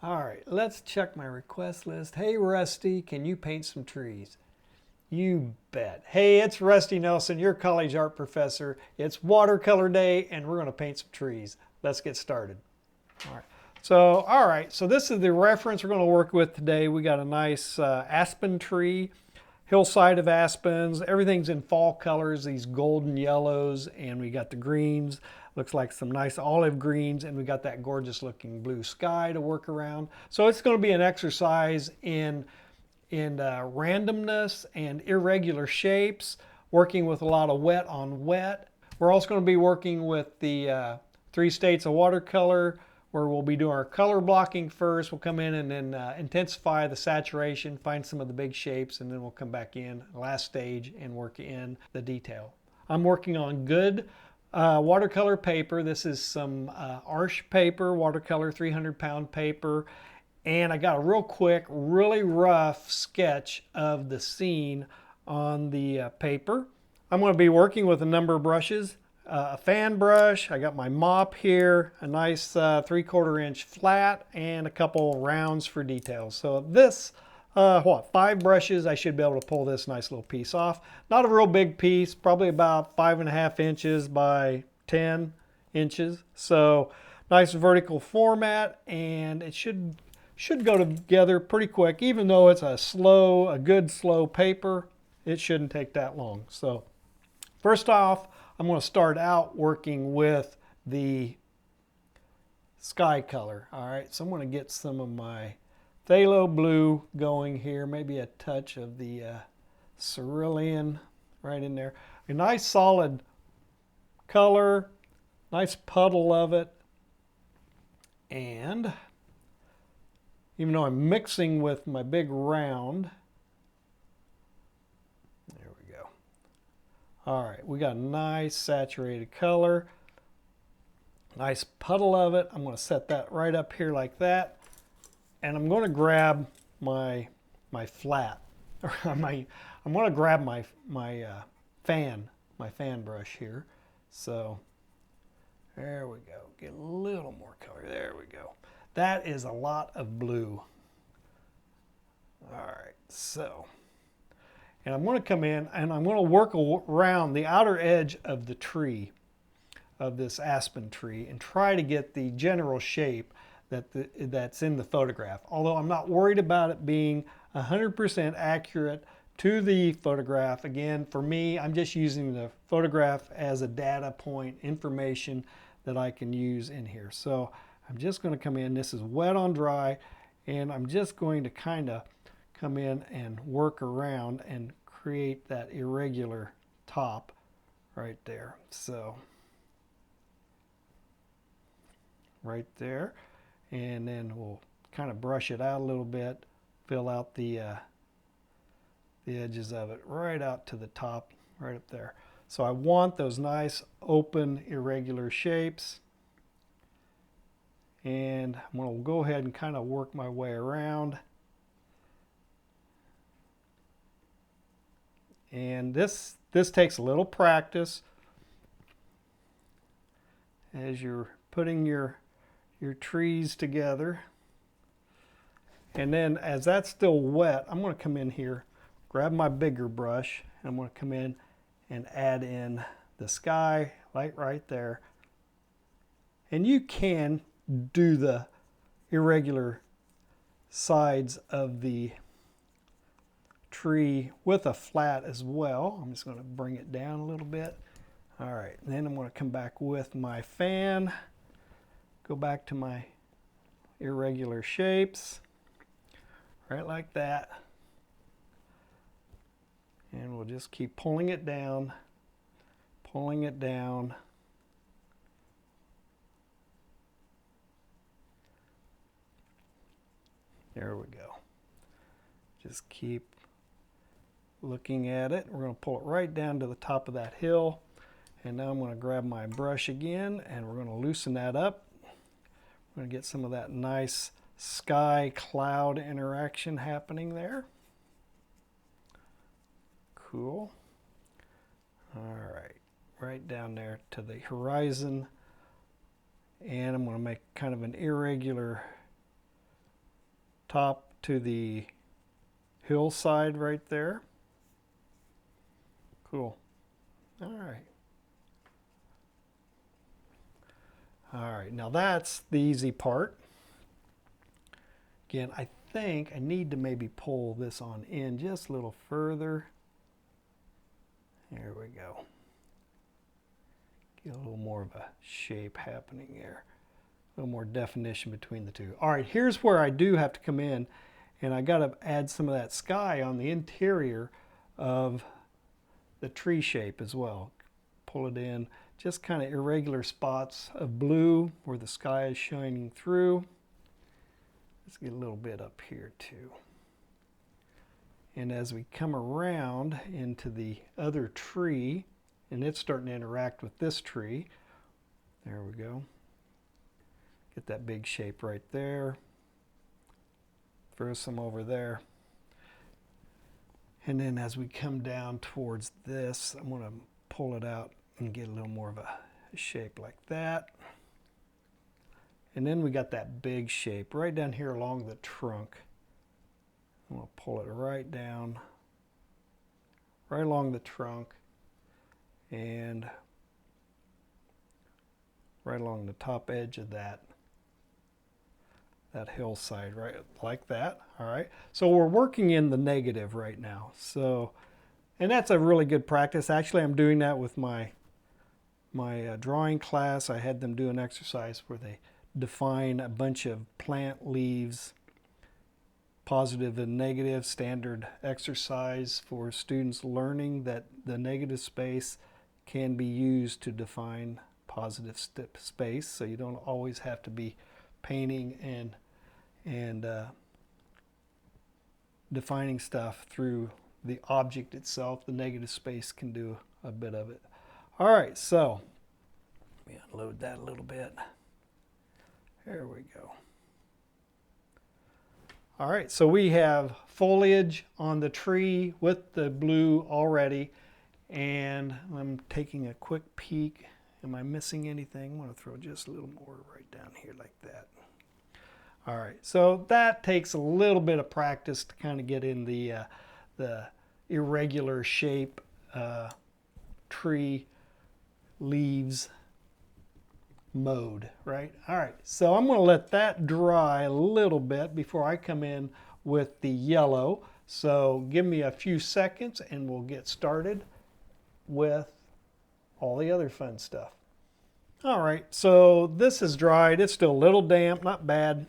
All right, let's check my request list. Hey, Rusty, can you paint some trees? You bet. Hey, it's Rusty Nelson, your college art professor. It's watercolor day, and we're going to paint some trees. Let's get started. All right, so this is the reference we're going to work with today. We got a nice aspen tree, hillside of aspens. Everything's in fall colors, these golden yellows, and we got the greens. Looks like some nice olive greens, and we got that gorgeous looking blue sky to work around. So it's going to be an exercise in randomness and irregular shapes, working with a lot of wet on wet. We're also going to be working with the 3 states of watercolor, where we'll be doing our color blocking first. We'll come in and then intensify the saturation, find some of the big shapes, and then we'll come back in last stage and work in the detail. I'm working on good watercolor paper. This is some Arches paper, watercolor 300-pound paper. And I got a real quick, really rough sketch of the scene on the paper. I'm going to be working with a number of brushes. A fan brush, I got my mop here, a nice 3/4 inch flat, and a couple rounds for details. So this, 5 brushes, I should be able to pull this nice little piece off. Not a real big piece, probably about 5.5 inches by 10 inches. So nice vertical format, and it should go together pretty quick. Even though it's a good slow paper, it shouldn't take that long. So first off, I'm going to start out working with the sky color. All right, so I'm going to get some of my phthalo blue going here, maybe a touch of the cerulean right in there. A nice solid color, nice puddle of it. And even though I'm mixing with my big round, there we go. All right, we got a nice saturated color, nice puddle of it. I'm going to set that right up here like that, and I'm going to grab my flat. I'm going to grab my fan brush here. So there we go. Get a little more color. There we go. That is a lot of blue. All right, so, and I'm going to come in and I'm going to work around the outer edge of the tree, of this aspen tree, and try to get the general shape that's in the photograph. Although I'm not worried about it being 100% accurate to the photograph. Again, for me, I'm just using the photograph as a data point, information that I can use in here. So I'm just going to come in, this is wet on dry, and I'm just going to kind of come in and work around and create that irregular top right there. So right there, and then we'll kind of brush it out a little bit, fill out the edges of it right out to the top, right up there. So I want those nice open irregular shapes. And I'm going to go ahead and kind of work my way around. And this takes a little practice as you're putting your trees together. And then as that's still wet, I'm going to come in here, grab my bigger brush, and I'm going to come in and add in the sky right there. And you can do the irregular sides of the tree with a flat as well. I'm just going to bring it down a little bit. All right, and then I'm going to come back with my fan, go back to my irregular shapes, right like that. And we'll just keep pulling it down, pulling it down. There we go. Just keep looking at it. We're going to pull it right down to the top of that hill. And now I'm going to grab my brush again, and we're going to loosen that up. We're going to get some of that nice sky cloud interaction happening there. Cool. All right, right down there to the horizon. And I'm going to make kind of an irregular top to the hillside right there. Cool. All right. All right, now that's the easy part. Again, I think I need to maybe pull this on in just a little further. There we go. Get a little more of a shape happening there. A little more definition between the two. All right, here's where I do have to come in, and I got to add some of that sky on the interior of the tree shape as well. Pull it in, just kind of irregular spots of blue where the sky is shining through. Let's get a little bit up here too. And as we come around into the other tree, and it's starting to interact with this tree, there we go. Get that big shape right there. Throw some over there. And then as we come down towards this, I'm going to pull it out and get a little more of a shape like that. And then we got that big shape right down here along the trunk. I'm going to pull it right down, right along the trunk, and right along the top edge of that hillside, right like that. All right, so we're working in the negative right now. So, and that's a really good practice. Actually, I'm doing that with my drawing class. I had them do an exercise where they define a bunch of plant leaves, positive and negative, standard exercise for students learning that the negative space can be used to define positive space. So you don't always have to be painting and defining stuff through the object itself. The negative space can do a bit of it. All right, so let me unload that a little bit. There we go. All right, so we have foliage on the tree with the blue already, and I'm taking a quick peek. Am I missing anything? I'm going to throw just a little more right down here like that. All right, so that takes a little bit of practice to kind of get in the irregular shape tree leaves mode, right? All right, so I'm going to let that dry a little bit before I come in with the yellow. So give me a few seconds and we'll get started with all the other fun stuff. All right, so this is dried. It's still a little damp, not bad,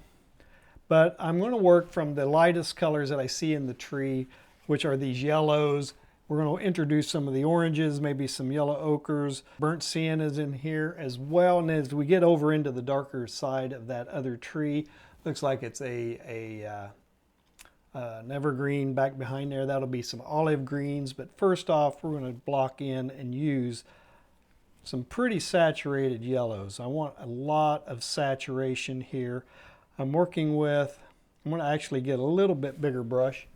but I'm going to work from the lightest colors that I see in the tree, which are these yellows. We're going to introduce some of the oranges, maybe some yellow ochres, burnt siennas in here as well. And as we get over into the darker side of that other tree, looks like it's an evergreen back behind there. That'll be some olive greens. But first off, we're going to block in and use some pretty saturated yellows. I want a lot of saturation here. I'm going to actually get a little bit bigger brush.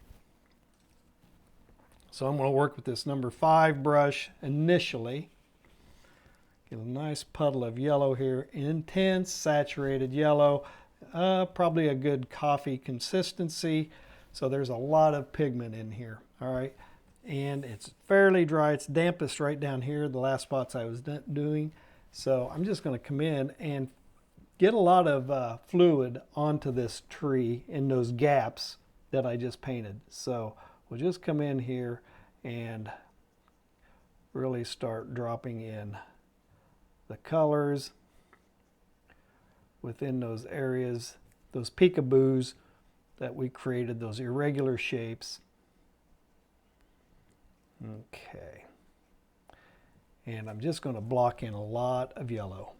So I'm going to work with this number 5 brush initially. Get a nice puddle of yellow here, intense saturated yellow, probably a good coffee consistency. So there's a lot of pigment in here, all right? And it's fairly dry. It's dampest right down here, the last spots I was doing. So I'm just going to come in and get a lot of fluid onto this tree in those gaps that I just painted. So we'll just come in here and really start dropping in the colors within those areas, those peekaboos that we created, those irregular shapes. Okay. And I'm just going to block in a lot of yellow.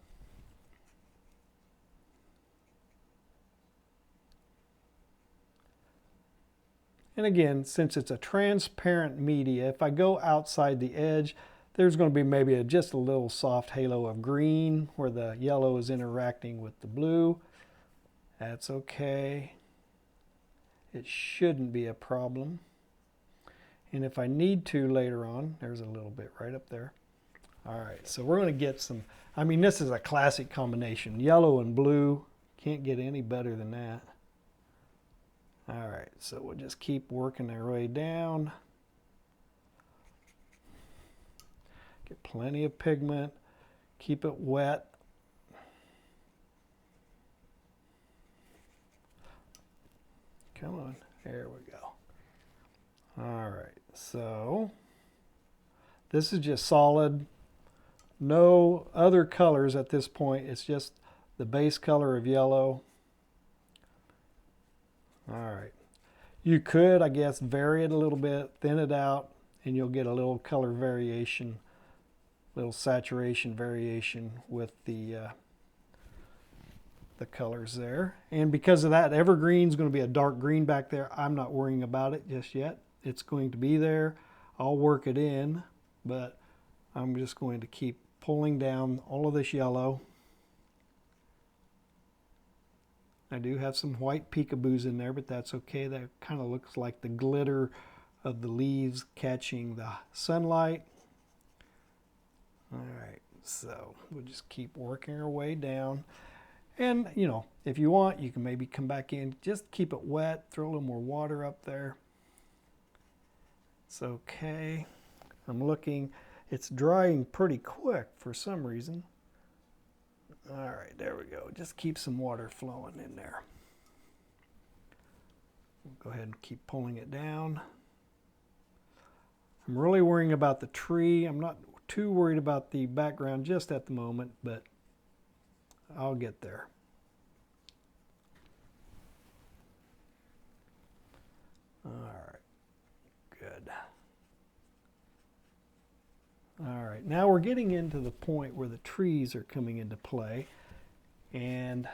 And again, since it's a transparent media, if I go outside the edge, there's going to be maybe just a little soft halo of green where the yellow is interacting with the blue. That's okay. It shouldn't be a problem. And if I need to later on, there's a little bit right up there. All right, so we're going to get some, I mean, this is a classic combination. Yellow and blue, can't get any better than that. So we'll just keep working our way down. Get plenty of pigment. Keep it wet. Come on, there we go. All right, so this is just solid. No other colors at this point. It's just the base color of yellow. All right. You could, I guess, vary it a little bit, thin it out, and you'll get a little color variation, little saturation variation with the colors there. And because of that, evergreen's going to be a dark green back there. I'm not worrying about it just yet. It's going to be there. I'll work it in, but I'm just going to keep pulling down all of this yellow. I do have some white peekaboos in there, but that's okay. That kind of looks like the glitter of the leaves catching the sunlight. All right, so we'll just keep working our way down. And, you know, if you want, you can maybe come back in, just keep it wet, throw a little more water up there. It's okay. I'm looking, it's drying pretty quick for some reason. All right, there we go. Just keep some water flowing in there. We'll go ahead and keep pulling it down. I'm really worrying about the tree. I'm not too worried about the background just at the moment, but I'll get there. All right, good. All right, now we're getting into the point where the trees are coming into play, and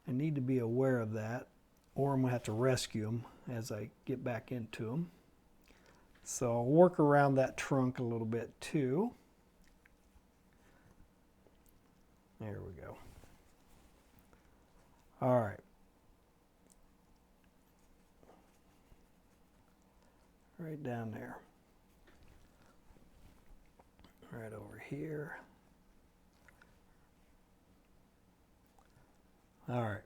I need to be aware of that, or I'm going to have to rescue them as I get back into them. So I'll work around that trunk a little bit too. There we go. All right. Right down there. Right over here. All right.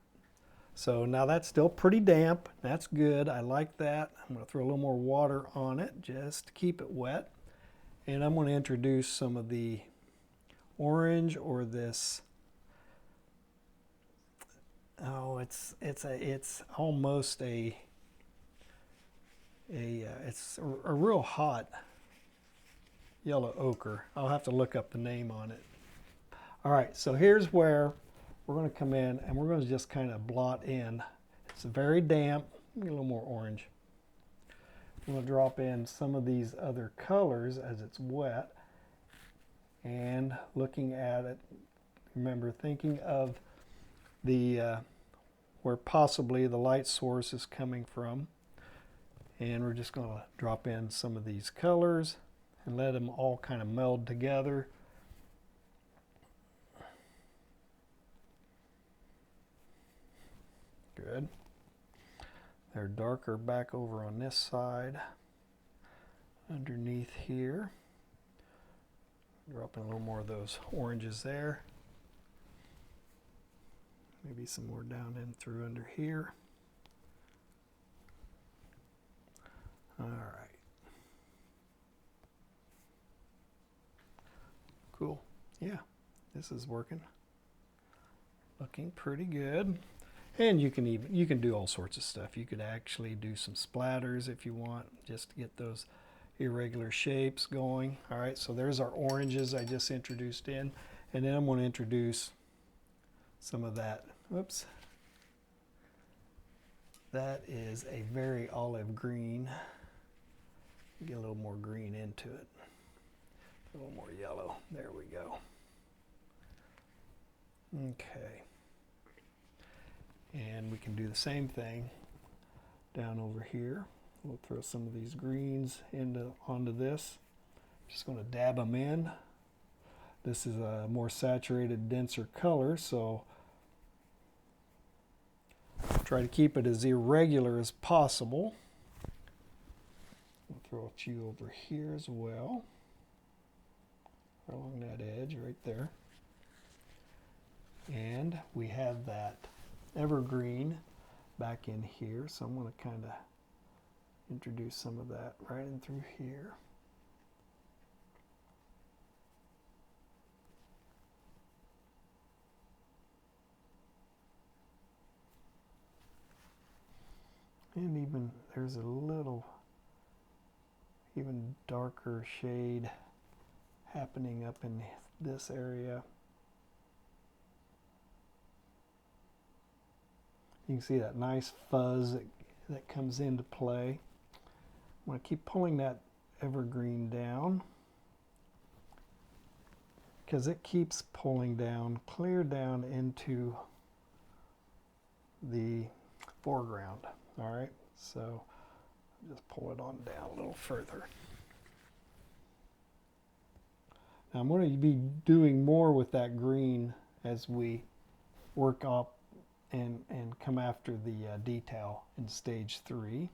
So now that's still pretty damp. That's good. I like that. I'm going to throw a little more water on it just to keep it wet. And I'm going to introduce some of the orange or this. Oh, it's almost it's a real hot yellow ochre. I'll have to look up the name on it. All right, so here's where we're going to come in and we're going to just kind of blot in. It's very damp. Get a little more orange. I'm going to drop in some of these other colors as it's wet. And looking at it, remember thinking of the where possibly the light source is coming from. And we're just going to drop in some of these colors and let them all kind of meld together. Good. They're darker back over on this side, underneath here. Drop in a little more of those oranges there. Maybe some more down in through under here. All right. Cool. Yeah, this is working. Looking pretty good. And you can do all sorts of stuff. You could actually do some splatters if you want, just to get those irregular shapes going. All right, so there's our oranges I just introduced in. And then I'm going to introduce some of that. Whoops. That is a very olive green. Get a little more green into it. A little more yellow. There we go. Okay. And we can do the same thing down over here. We'll throw some of these greens onto this. Just going to dab them in. This is a more saturated, denser color, so try to keep it as irregular as possible. We'll throw a few over here as well, along that edge right there. And we have that evergreen back in here. So I'm going to kind of introduce some of that right in through here. And even there's a little even darker shade happening up in this area. You can see that nice fuzz that comes into play. I'm going to keep pulling that evergreen down because it keeps pulling down, clear down into the foreground. All right, so just pull it on down a little further. Now I'm going to be doing more with that green as we work up and come after the detail in stage 3.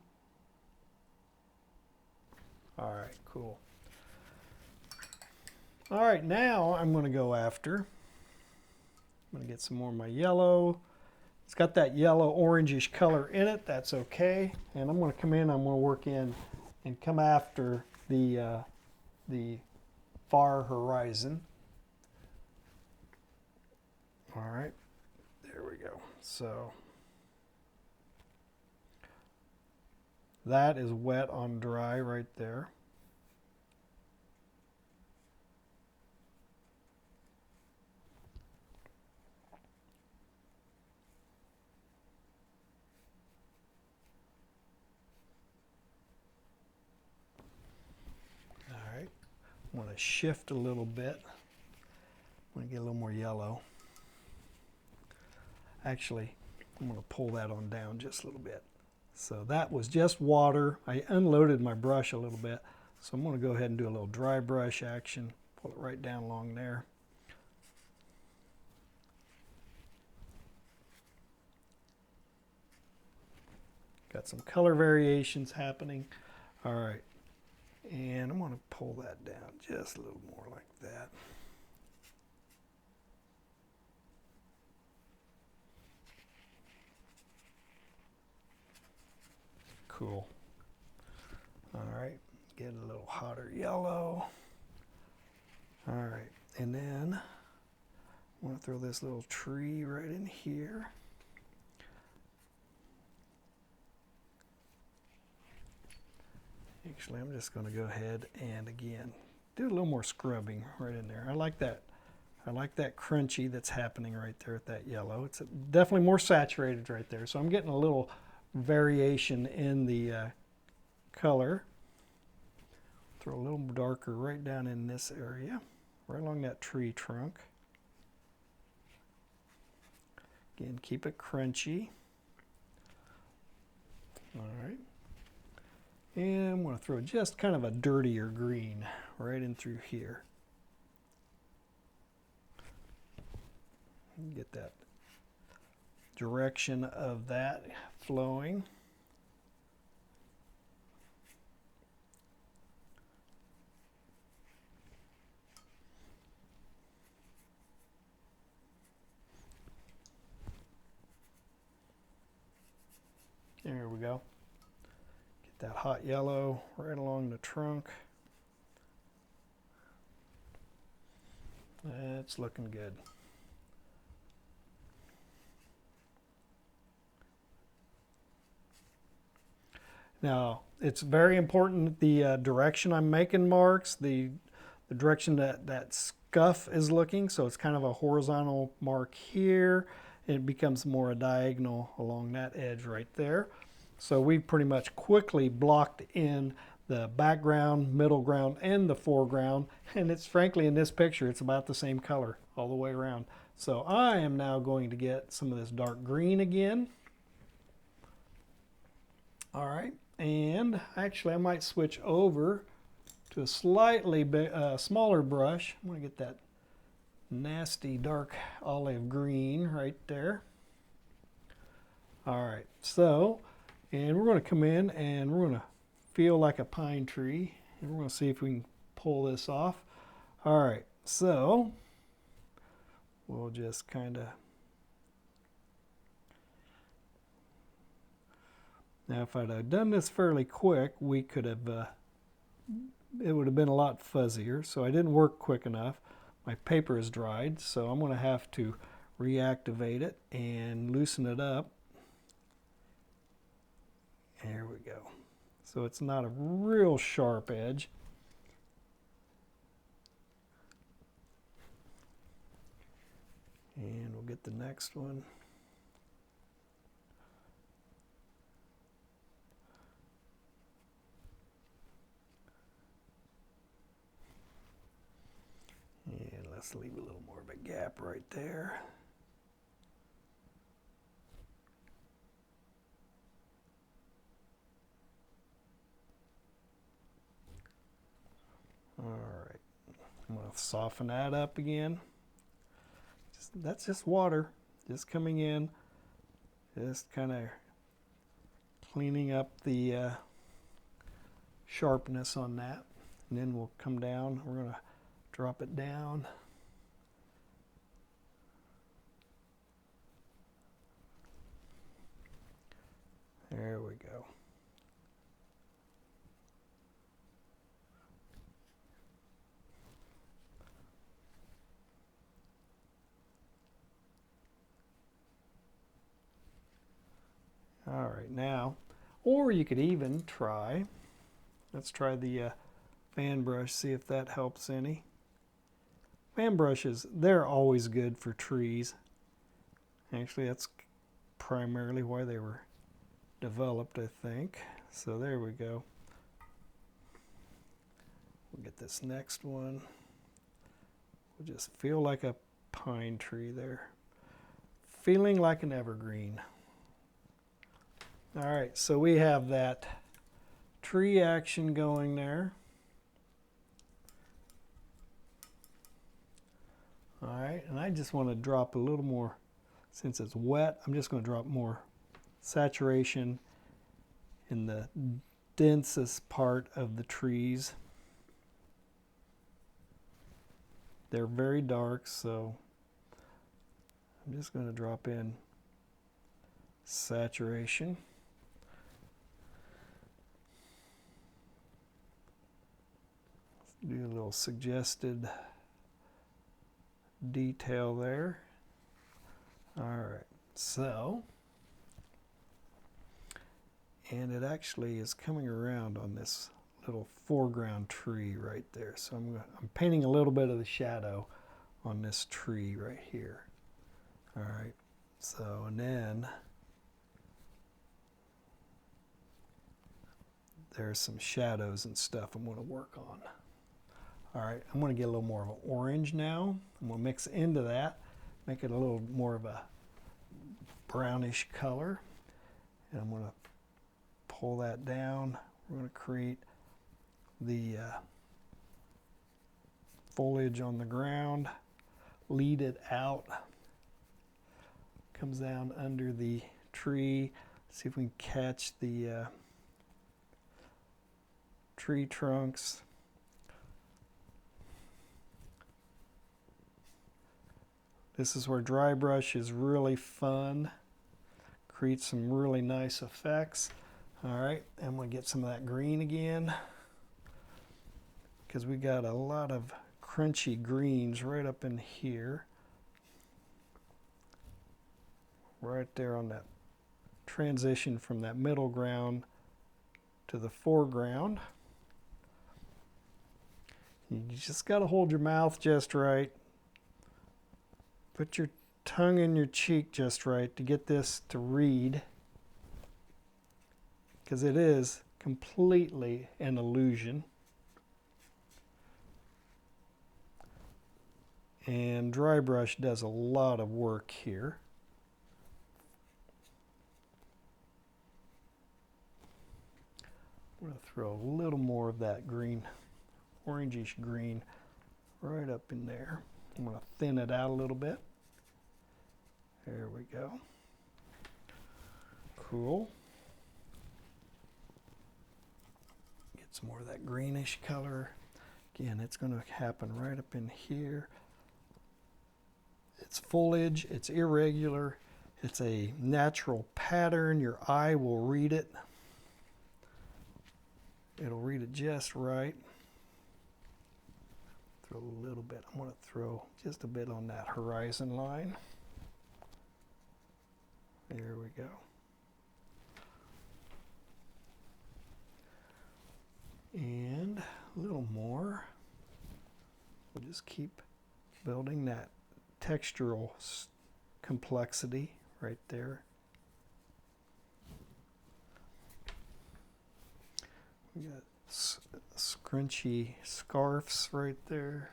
All right, cool. All right, now I'm going to go after, I'm going to get some more of my yellow. It's got that yellow orangish color in it, that's okay. And I'm going to come in, I'm going to work in and come after the far horizon. All right, there we go. So that is wet on dry right there. All right, I'm going to shift a little bit. I'm going to get a little more yellow. Actually, I'm going to pull that on down just a little bit. So that was just water. I unloaded my brush a little bit. So I'm going to go ahead and do a little dry brush action. Pull it right down along there. Got some color variations happening. All right. And I'm going to pull that down just a little more like that. Cool. All right, get a little hotter yellow. All right, and then I want to throw this little tree right in here. Actually, I'm just going to go ahead and again do a little more scrubbing right in there. I like that. I like that crunchy that's happening right there at that yellow. It's definitely more saturated right there. So I'm getting a little variation in the color. Throw a little darker right down in this area, right along that tree trunk. Again, keep it crunchy. All right. And I'm going to throw just kind of a dirtier green right in through here. Get that direction of that flowing. There we go. Get that hot yellow right along the trunk. That's looking good. Now, it's very important the direction I'm making marks, the direction that scuff is looking. So it's kind of a horizontal mark here. It becomes more a diagonal along that edge right there. So we've pretty much quickly blocked in the background, middle ground, and the foreground. And it's frankly in this picture, it's about the same color all the way around. So I am now going to get some of this dark green again. All right. And actually, I might switch over to a slightly smaller brush. I'm going to get that nasty dark olive green right there. All right, so, and we're going to come in and we're going to feel like a pine tree. And we're going to see if we can pull this off. All right, so we'll just kind of Now if I'd have done this fairly quick, we could have, it would have been a lot fuzzier, so I didn't work quick enough. My paper is dried, so I'm going to have to reactivate it and loosen it up. There we go. So it's not a real sharp edge. And we'll get the next one. And let's leave a little more of a gap right there. All right, I'm going to soften that up again. That's just water, just coming in, just kind of cleaning up the sharpness on that. And then we'll come down, we're going to drop it down. There we go. All right, now, or you could even try, let's try the fan brush, see if that helps any. Fan brushes, they're always good for trees. Actually, that's primarily why they were developed, I think. So there we go. We'll get this next one. We'll just feel like a pine tree there. Feeling like an evergreen. All right, so we have that tree action going there. All right, and I just want to drop a little more, since it's wet, I'm just going to drop more saturation in the densest part of the trees. They're very dark, so I'm just going to drop in saturation. Do a little suggested detail there. All right, so, and it actually is coming around on this little foreground tree right there. So I'm painting a little bit of the shadow on this tree right here. All right, so, and then there's some shadows and stuff I'm going to work on. All right, I'm going to get a little more of an orange now. I'm going to mix into that, make it a little more of a brownish color. And I'm going to pull that down. We're going to create the foliage on the ground, lead it out, comes down under the tree. See if we can catch the tree trunks. This is where dry brush is really fun. Creates some really nice effects. All right, I'm going to get some of that green again, because we got a lot of crunchy greens right up in here. Right there on that transition from that middle ground to the foreground. You just got to hold your mouth just right. Put your tongue in your cheek just right to get this to read, because it is completely an illusion. And dry brush does a lot of work here. I'm going to throw a little more of that green, orangish green, right up in there. I'm going to thin it out a little bit. There we go. Cool. Get some more of that greenish color. Again, it's going to happen right up in here. It's foliage, it's irregular, it's a natural pattern. Your eye will read it. it'll read it just right. Throw a little bit. I'm going to throw just a bit on that horizon line. There we go. And a little more. We'll just keep building that textural complexity right there. We got scrunchy scarfs right there.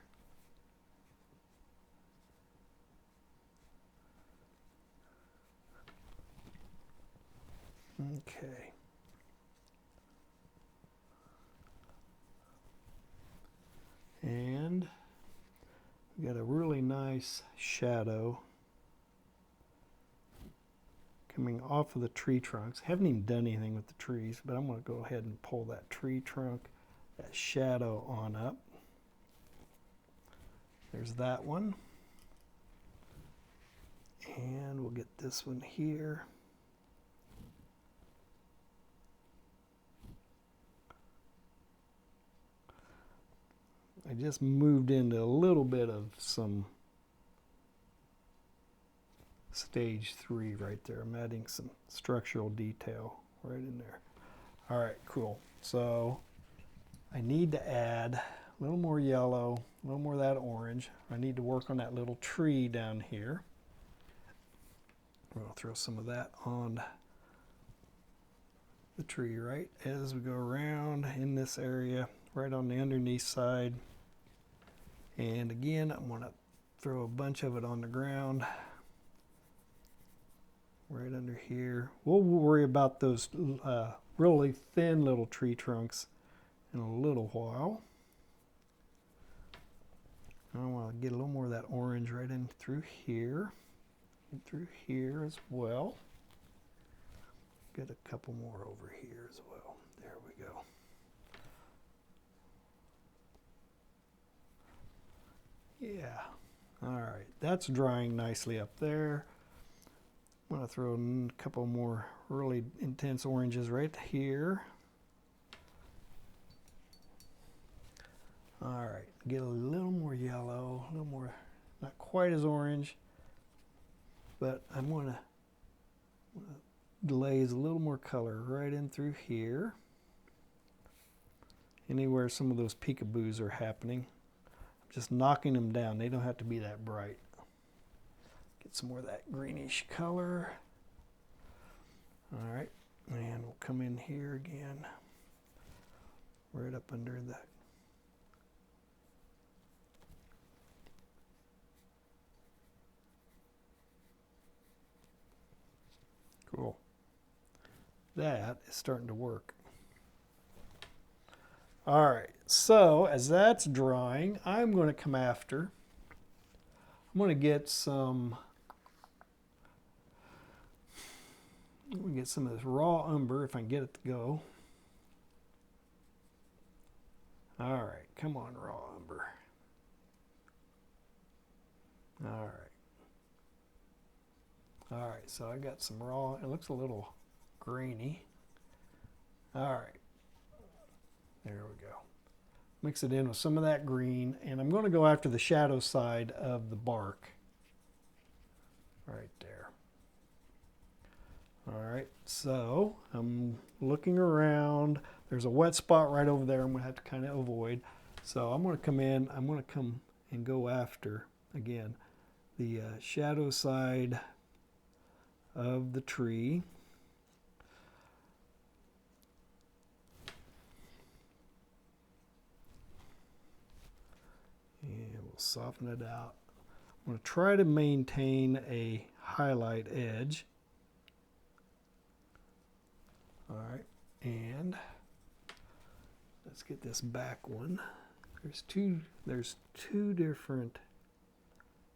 Okay. And we got a really nice shadow coming off of the tree trunks. Haven't even done anything with the trees, but I'm going to go ahead and pull that tree trunk, that shadow on up. There's that one. And we'll get this one here. I just moved into a little bit of some stage 3 right there. I'm adding some structural detail right in there. All right, cool. So I need to add a little more yellow, a little more of that orange. I need to work on that little tree down here. We'll throw some of that on the tree right as we go around in this area, right on the underneath side. And again, I'm going to throw a bunch of it on the ground right under here. We'll worry about those really thin little tree trunks in a little while. I want to get a little more of that orange right in through here and through here as well. Get a couple more over here as well. There we go. Yeah, all right, that's drying nicely up there. I'm going to throw a couple more really intense oranges right here. All right, get a little more yellow, a little more, not quite as orange, but I'm going to glaze a little more color right in through here. Anywhere some of those peekaboos are happening. Just knocking them down. They don't have to be that bright. Get some more of that greenish color. All right, and we'll come in here again, right up under that. Cool. That is starting to work. All right, so as that's drying, I'm going to come after. I'm going to get some. I'm going to get some of this raw umber if I can get it to go. All right, come on, raw umber. All right. All right, so I got some raw. It looks a little grainy. All right. There we go. Mix it in with some of that green, and I'm going to go after the shadow side of the bark. Right there. All right, so I'm looking around. There's a wet spot right over there I'm going to have to kind of avoid. So I'm going to come in, I'm going to come and go after, again, the shadow side of the tree. And we'll soften it out. I'm going to try to maintain a highlight edge. All right, and let's get this back one. There's two different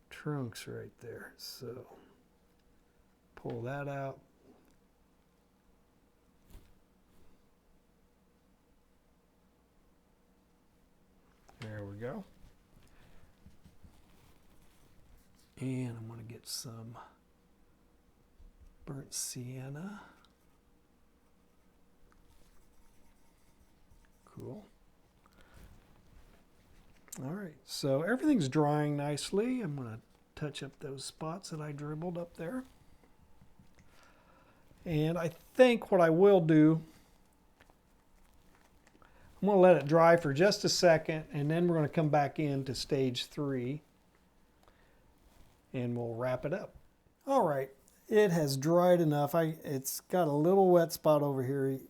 trunks right there. So pull that out. There we go. And I'm going to get some burnt sienna All right, so everything's drying nicely. I'm going to touch up those spots that I dribbled up there. And I think what I will do, I'm going to let it dry for just a second, and then we're going to come back into stage 3 and we'll wrap it up. All right, it has dried enough. It's got a little wet spot over here.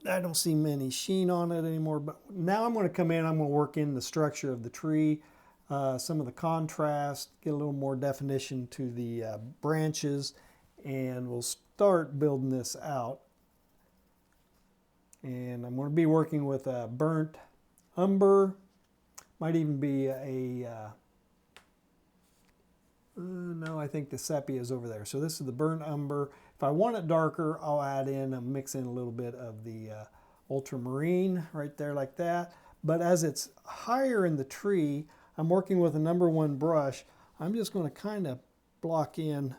I don't see many sheen on it anymore, but now I'm going to come in, I'm going to work in the structure of the tree, some of the contrast, get a little more definition to the branches, and we'll start building this out. And I'm going to be working with a burnt umber, might even be a, no, I think the sepia is over there. So this is the burnt umber. If I want it darker, I'll add in, mix in a little bit of the ultramarine right there like that. But as it's higher in the tree, I'm working with a number 1 brush. I'm just going to kind of block in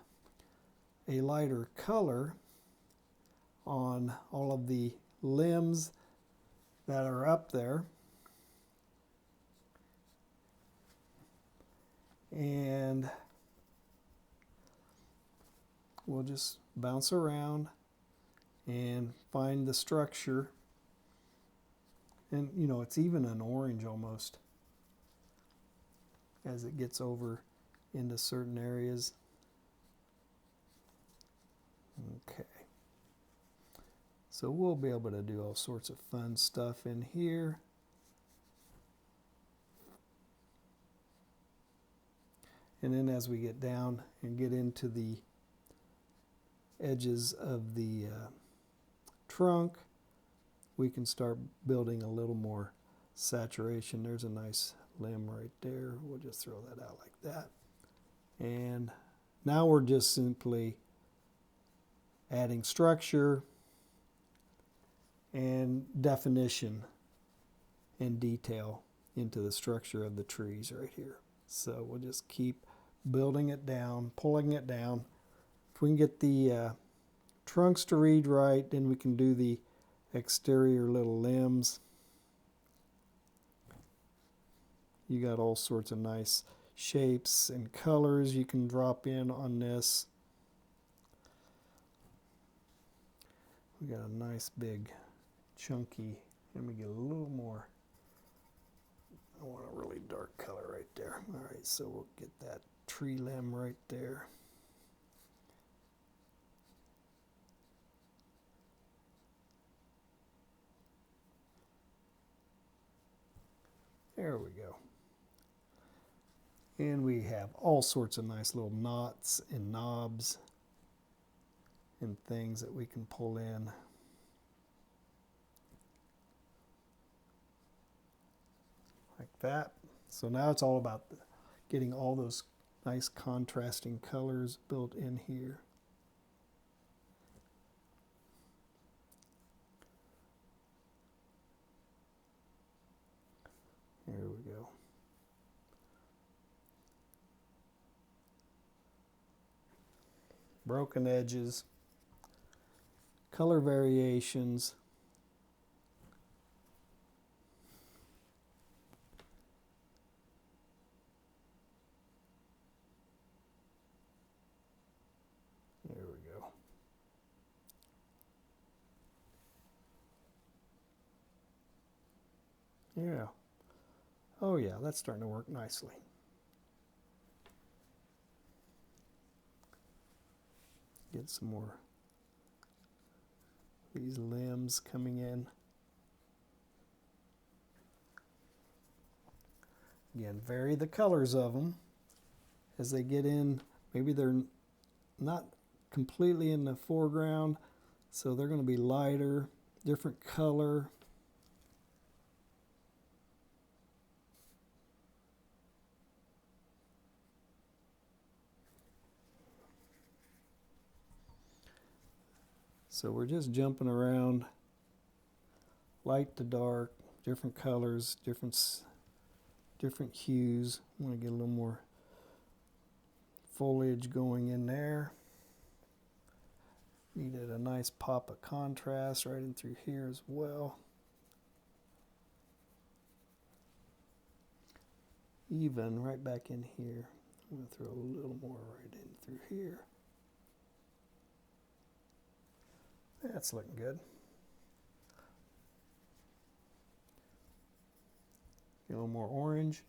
a lighter color on all of the limbs that are up there. And we'll just bounce around and find the structure. And you know, it's even an orange almost as it gets over into certain areas. Okay. So we'll be able to do all sorts of fun stuff in here. And then as we get down and get into the edges of the trunk, we can start building a little more saturation. There's a nice limb right there. We'll just throw that out like that. And now we're just simply adding structure and definition and detail into the structure of the trees right here. So we'll just keep building it down, pulling it down. If we can get the trunks to read right, then we can do the exterior little limbs. You got all sorts of nice shapes and colors you can drop in on this. We got a nice big chunky, and we get a little more. I want a really dark color right there. All right, so we'll get that tree limb right there. There we go. And we have all sorts of nice little knots and knobs and things that we can pull in. Like that. So now it's all about getting all those nice contrasting colors built in here. There we go. Broken edges, color variations. There we go. Yeah. Oh yeah, that's starting to work nicely. Get some more these limbs coming in. Again, vary the colors of them as they get in. Maybe they're not completely in the foreground, so they're going to be lighter, different color. So we're just jumping around light to dark, different colors, different hues. I want to get a little more foliage going in there. Needed a nice pop of contrast right in through here as well. even right back in here. I'm going to throw a little more right in through here. That's looking good. Get a little more orange.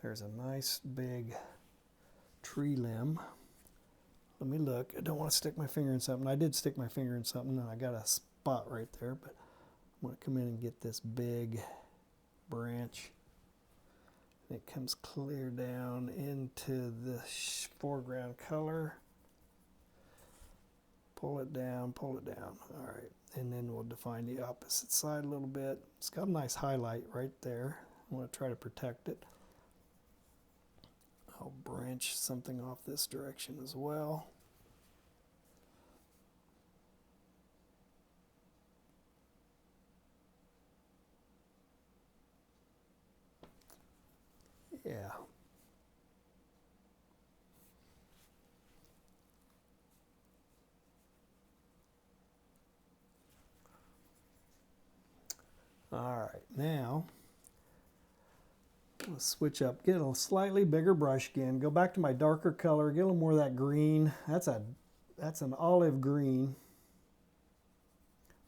There's a nice big tree limb. Let me look. I don't want to stick my finger in something. I did stick my finger in something and I got a spot right there, but I'm going to come in and get this big branch. It comes clear down into the foreground color. Pull it down, pull it down. All right, and then we'll define the opposite side a little bit. It's got a nice highlight right there. I want to try to protect it. I'll branch something off this direction as well. Yeah. All right, now let's switch up, get a slightly bigger brush again, go back to my darker color, get a little more of that green. That's an olive green,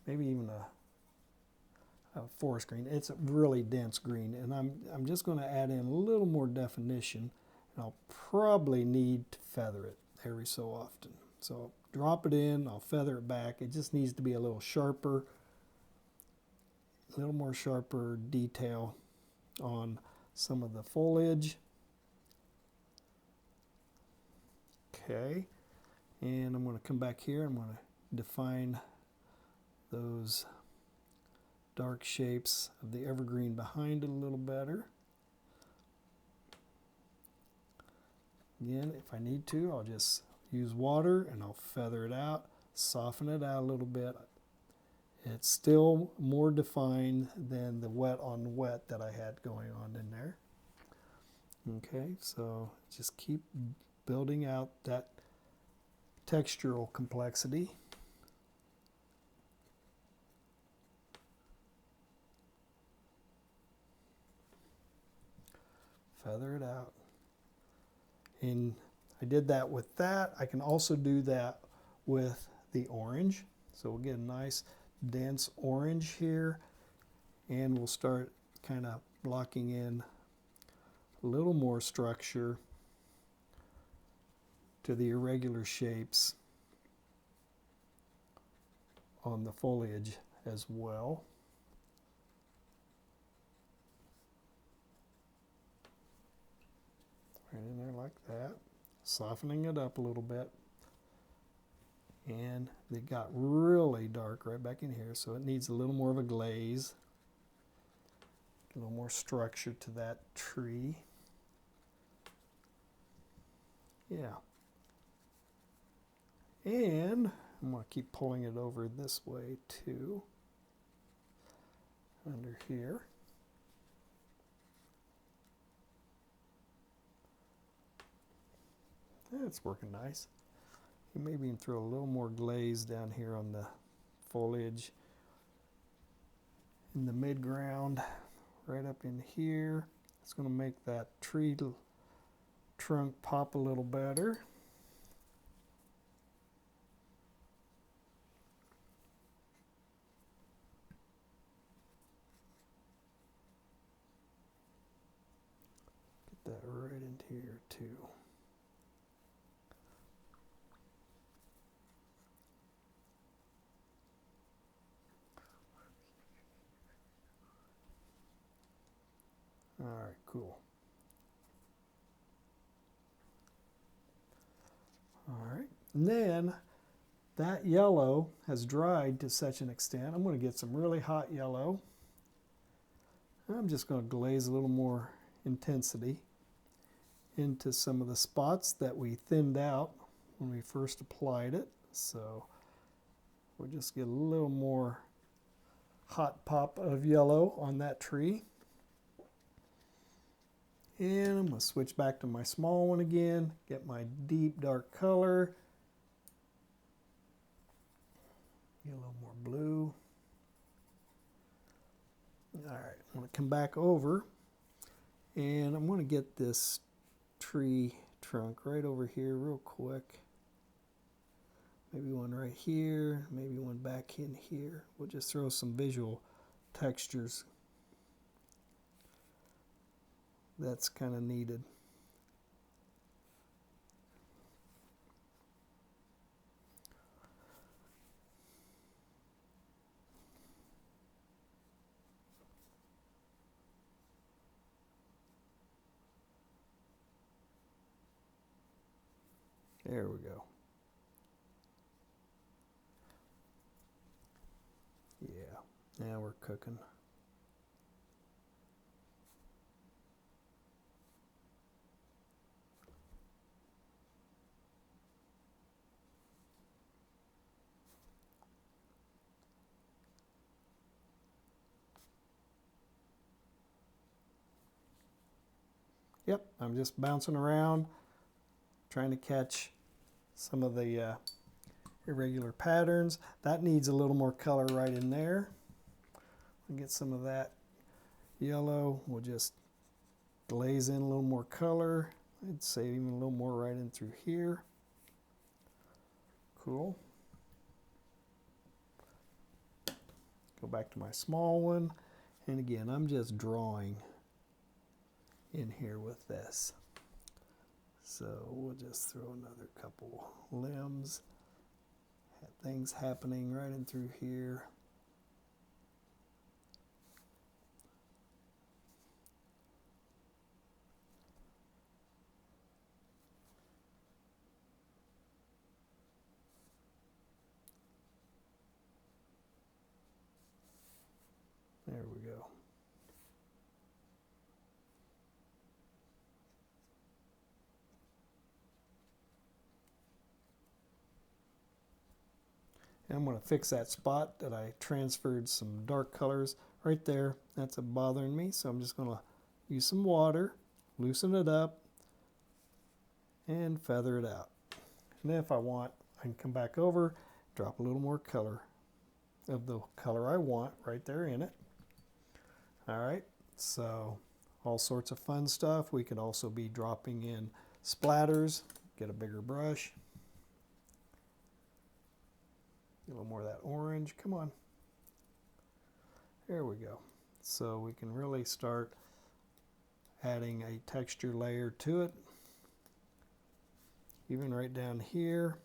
maybe even a forest green. It's a really dense green, and I'm just going to add in a little more definition, and I'll probably need to feather it every so often. So I'll drop it in, I'll feather it back. It just needs to be a little sharper, a little more sharper detail on some of the foliage. Okay, and I'm going to come back here. I'm going to define those dark shapes of the evergreen behind it a little better. Again, if I need to, I'll just use water and I'll feather it out, soften it out a little bit. It's still more defined than the wet on wet that I had going on in there. Okay, so just keep building out that textural complexity. Feather it out. And I did that with that. I can also do that with the orange. So we'll get a nice dense orange here, and we'll start kind of blocking in a little more structure to the irregular shapes on the foliage as well. Right in there like that, softening it up a little bit. And they got really dark right back in here, so it needs a little more of a glaze, a little more structure to that tree. Yeah. And I'm going to keep pulling it over this way too, under here. That's working nice. You maybe even throw a little more glaze down here on the foliage in the midground, right up in here. It's going to make that tree trunk pop a little better. Get that right into here too. All right, cool. All right, and then that yellow has dried to such an extent. I'm going to get some really hot yellow. I'm just going to glaze a little more intensity into some of the spots that we thinned out when we first applied it. So we'll just get a little more hot pop of yellow on that tree. And I'm going to switch back to my small one again, get my deep dark color. Get a little more blue. All right, I'm going to come back over and I'm going to get this tree trunk right over here real quick. Maybe one right here, maybe one back in here. We'll just throw some visual textures. That's kind of needed. There we go. Yeah, now we're cooking. Yep, I'm just bouncing around, trying to catch some of the irregular patterns. That needs a little more color right in there. We'll get some of that yellow. We'll just glaze in a little more color. I'd say even a little more right in through here. Cool. Go back to my small one. And again, I'm just drawing in here with this. So we'll just throw another couple limbs. Things happening right in through here. There we go. And I'm going to fix that spot that I transferred some dark colors right there. That's bothering me, so I'm just going to use some water, loosen it up, and feather it out. And then if I want, I can come back over, drop a little more color of the color I want right there in it. All right, so all sorts of fun stuff. We could also be dropping in splatters, get a bigger brush. A little more of that orange, come on. There we go. So we can really start adding a texture layer to it. Even right down here.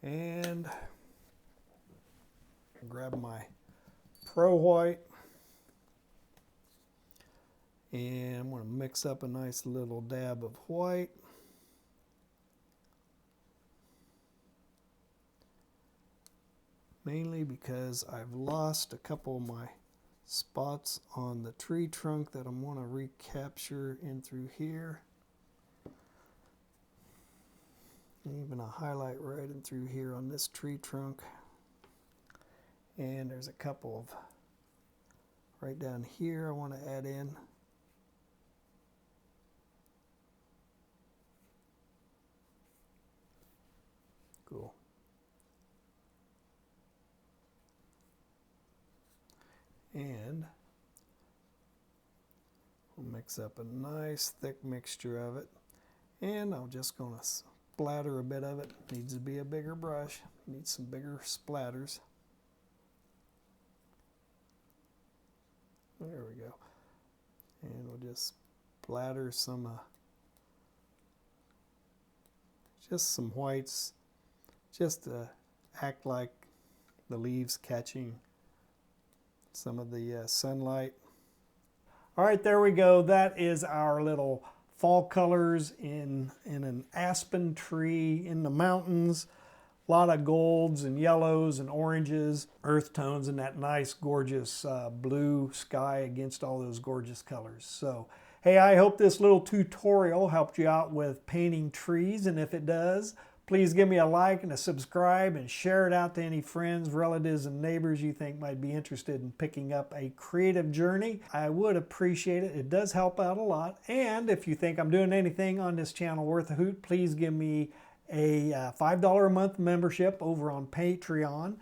And grab my Pro White. And I'm going to mix up a nice little dab of white. Mainly because I've lost a couple of my spots on the tree trunk that I want to recapture in through here. Even a highlight right in through here on this tree trunk. And there's a couple of right down here I want to add in. Cool. And we'll mix up a nice thick mixture of it. And I'm just going to splatter a bit of it. Needs to be a bigger brush. Needs some bigger splatters. There we go. And we'll just splatter some, just some whites, just to act like the leaves catching some of the sunlight. All right, there we go. That is our little fall colors in an aspen tree in the mountains. A lot of golds and yellows and oranges, earth tones, and that nice, gorgeous blue sky against all those gorgeous colors. So, hey, I hope this little tutorial helped you out with painting trees, and if it does, Please give me a like and a subscribe and share it out to any friends, relatives, and neighbors you think might be interested in picking up a creative journey. I would appreciate it. It does help out a lot. And if you think I'm doing anything on this channel worth a hoot, please give me a $5 a month membership over on Patreon.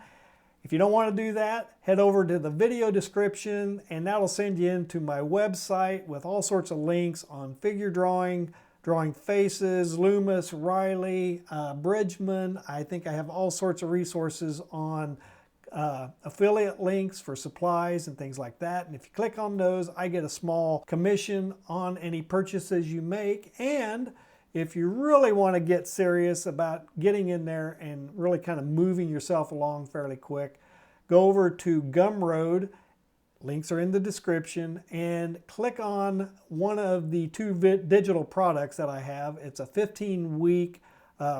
If you don't want to do that, head over to the video description and that'll send you into my website with all sorts of links on figure drawing, drawing faces, Loomis, Riley, Bridgman. I think I have all sorts of resources on affiliate links for supplies and things like that. And if you click on those, I get a small commission on any purchases you make. And if you really want to get serious about getting in there and really kind of moving yourself along fairly quick, go over to Gumroad. Links are in the description, and click on one of the two digital products that I have. It's a 15-week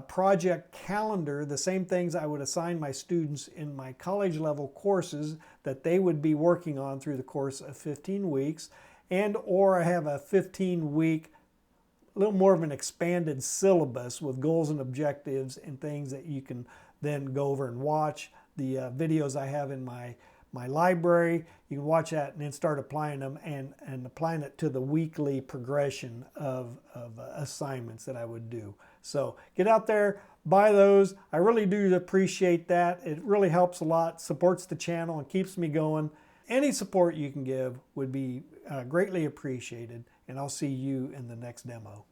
project calendar, the same things I would assign my students in my college level courses that they would be working on through the course of 15 weeks. And or I have a 15-week, a little more of an expanded syllabus with goals and objectives and things that you can then go over and watch. The videos I have in my library, you can watch that and then start applying them and applying it to the weekly progression of assignments that I would do. So get out there, buy those. I really do appreciate that. It really helps a lot, supports the channel and keeps me going. Any support you can give would be greatly appreciated, and I'll see you in the next demo.